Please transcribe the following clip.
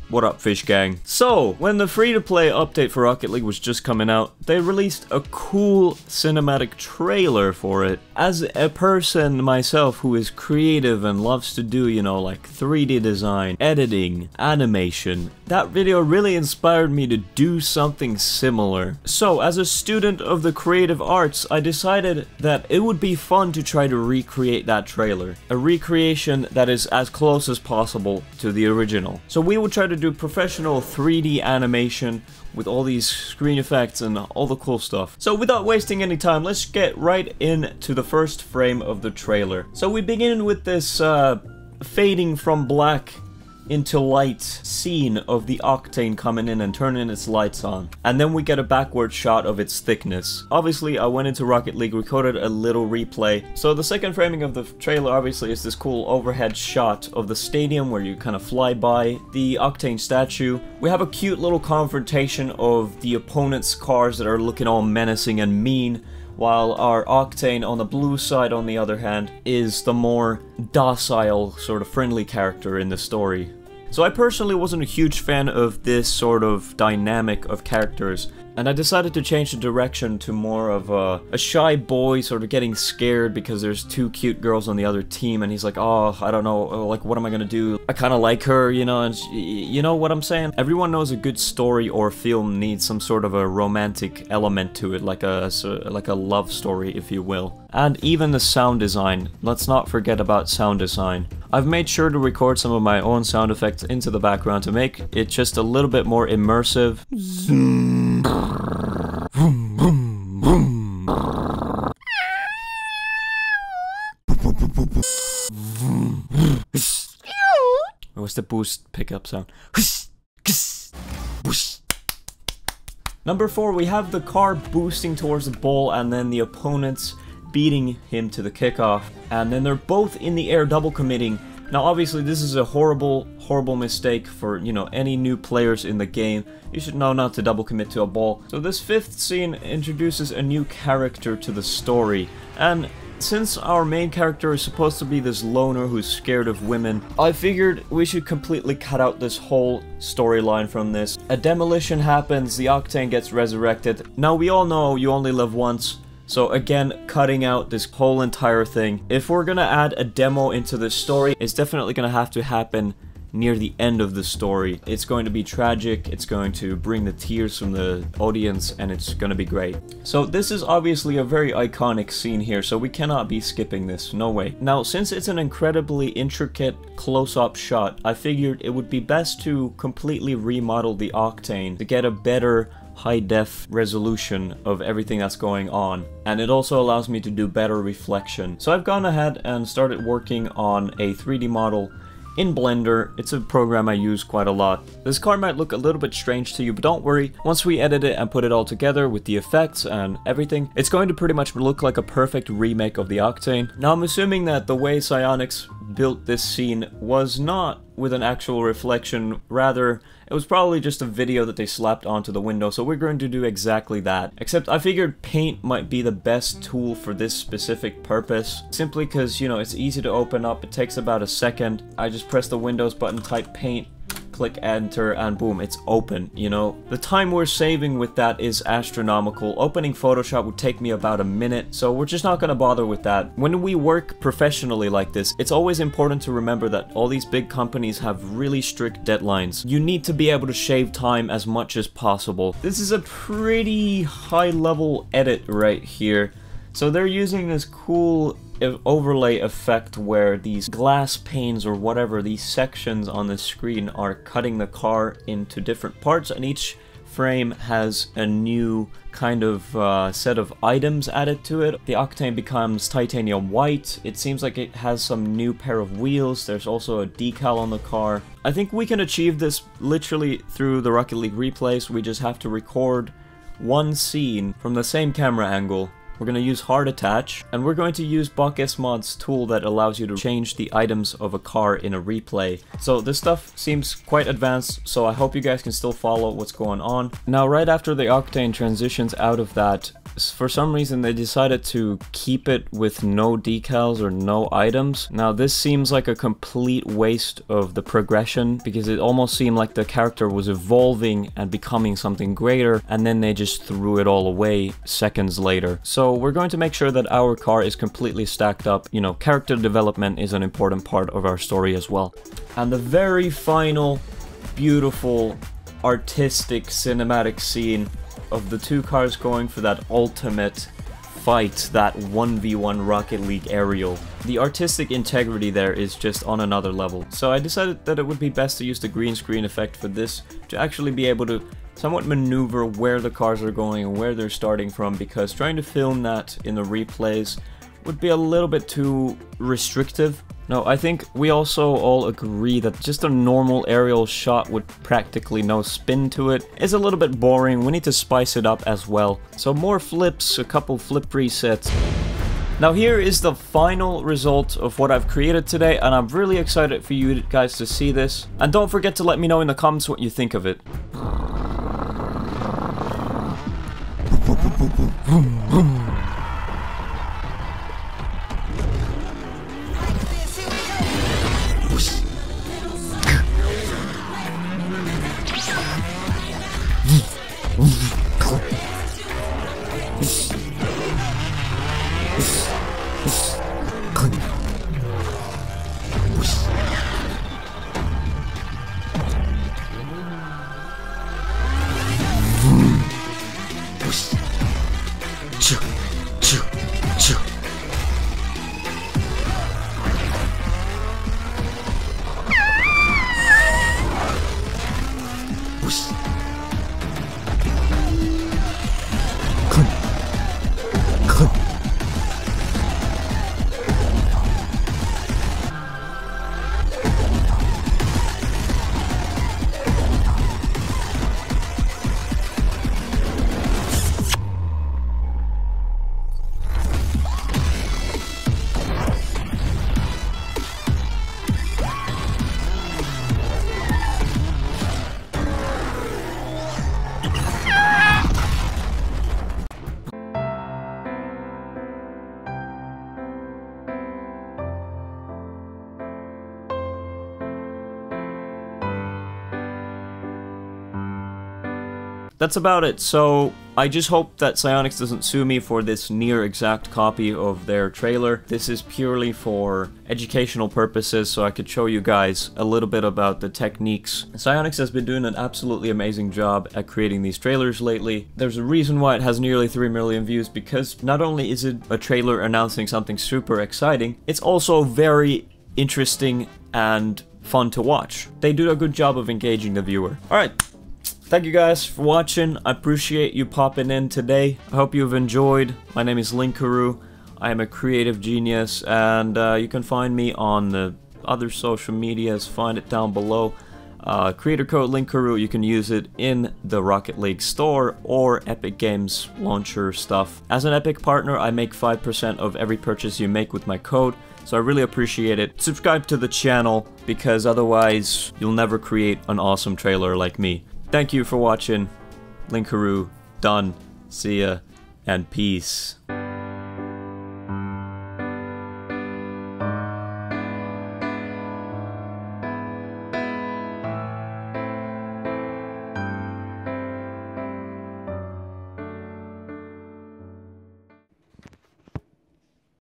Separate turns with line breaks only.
What up, fish gang? So, when the free-to-play update for Rocket League was just coming out, they released a cool cinematic trailer for it. As a person myself who is creative and loves to do, you know, like 3D design, editing, animation, that video really inspired me to do something similar. So, as a student of the creative arts, I decided that it would be fun to try to recreate that trailer. A recreation that is as close as possible to the original. So we would try to do professional 3D animation with all these screen effects and all the cool stuff. So without wasting any time, let's get right into the first frame of the trailer. So we begin with this fading from black into light scene of the Octane coming in and turning its lights on. And then we get a backward shot of its thickness. Obviously, I went into Rocket League, recorded a little replay. So the second framing of the trailer obviously is this cool overhead shot of the stadium where you kind of fly by the Octane statue. We have a cute little confrontation of the opponent's cars that are looking all menacing and mean, while our Octane on the blue side, on the other hand, is the more docile, sort of friendly character in the story. So I personally wasn't a huge fan of this sort of dynamic of characters, and I decided to change the direction to more of a shy boy sort of getting scared because there's two cute girls on the other team, and he's like, oh, I don't know, like, what am I gonna do? I kind of like her, you know, and you know what I'm saying? Everyone knows a good story or film needs some sort of a romantic element to it, like a love story, if you will. And even the sound design, let's not forget about sound design. I've made sure to record some of my own sound effects into the background to make it just a little bit more immersive. What's the boost pickup sound? Number 4, we have the car boosting towards the ball and then the opponents beating him to the kickoff, and then they're both in the air double committing. Now obviously this is a horrible mistake for, you know, any new players in the game. You should know not to double commit to a ball. So this fifth scene introduces a new character to the story, and since our main character is supposed to be this loner who's scared of women, I figured we should completely cut out this whole storyline from this. A demolition happens, the Octane gets resurrected. Now we all know you only live once, so again, cutting out this whole entire thing. If we're gonna add a demo into this story, it's definitely gonna have to happen near the end of the story. It's going to be tragic, it's going to bring the tears from the audience, and it's gonna be great. So this is obviously a very iconic scene here, so we cannot be skipping this, no way. Now, since it's an incredibly intricate close-up shot, I figured it would be best to completely remodel the Octane to get a better high-def resolution of everything that's going on, and it also allows me to do better reflection. So I've gone ahead and started working on a 3D model in Blender. It's a program I use quite a lot. This car might look a little bit strange to you, but don't worry. Once we edit it and put it all together with the effects and everything, it's going to pretty much look like a perfect remake of the Octane. Now I'm assuming that the way Psyonix built this scene was not with an actual reflection, rather it was probably just a video that they slapped onto the window, so we're going to do exactly that. Except I figured paint might be the best tool for this specific purpose, simply because, you know, it's easy to open up, it takes about a second. I just press the Windows button, type paint, click enter, and boom, it's open, you know? The time we're saving with that is astronomical. Opening Photoshop would take me about a minute, so we're just not gonna bother with that. When we work professionally like this, it's always important to remember that all these big companies have really strict deadlines. You need to be able to shave time as much as possible. This is a pretty high-level edit right here. So they're using this cool overlay effect where these glass panes or whatever, these sections on the screen are cutting the car into different parts, and each frame has a new kind of set of items added to it. The Octane becomes titanium white. It seems like it has some new pair of wheels. There's also a decal on the car. I think we can achieve this literally through the Rocket League replays. We just have to record one scene from the same camera angle. We're going to use hard attach, and we're going to use BockSmod's tool that allows you to change the items of a car in a replay. So this stuff seems quite advanced, so I hope you guys can still follow what's going on. Now right after the Octane transitions out of that for some reason they decided to keep it with no decals or no items. Now this seems like a complete waste of the progression, because it almost seemed like the character was evolving and becoming something greater, and then they just threw it all away seconds later. So we're going to make sure that our car is completely stacked up. You know, character development is an important part of our story as well. And the very final, beautiful, artistic cinematic scene of the two cars going for that ultimate fight, that 1v1 Rocket League aerial. The artistic integrity there is just on another level. So I decided that it would be best to use the green screen effect for this, to actually be able to somewhat maneuver where the cars are going and where they're starting from, because trying to film that in the replays would be a little bit too restrictive. No, I think we also all agree that just a normal aerial shot with practically no spin to it is a little bit boring. We need to spice it up as well. So more flips, a couple flip resets. Now here is the final result of what I've created today, and I'm really excited for you guys to see this. And don't forget to let me know in the comments what you think of it. That's about it. So I just hope that Psyonix doesn't sue me for this near exact copy of their trailer. This is purely for educational purposes, so I could show you guys a little bit about the techniques. Psyonix has been doing an absolutely amazing job at creating these trailers lately. There's a reason why it has nearly 3 million views, because not only is it a trailer announcing something super exciting, it's also very interesting and fun to watch. They do a good job of engaging the viewer. Alright. Thank you guys for watching. I appreciate you popping in today. I hope you've enjoyed. My name is Linkuru. I am a creative genius, and you can find me on the other social medias. Find it down below. Creator code Linkuru. You can use it in the Rocket League store or Epic Games launcher stuff. As an Epic partner, I make 5% of every purchase you make with my code, so I really appreciate it. Subscribe to the channel, because otherwise you'll never create an awesome trailer like me. Thank you for watching. Linkuru, done. See ya, and peace.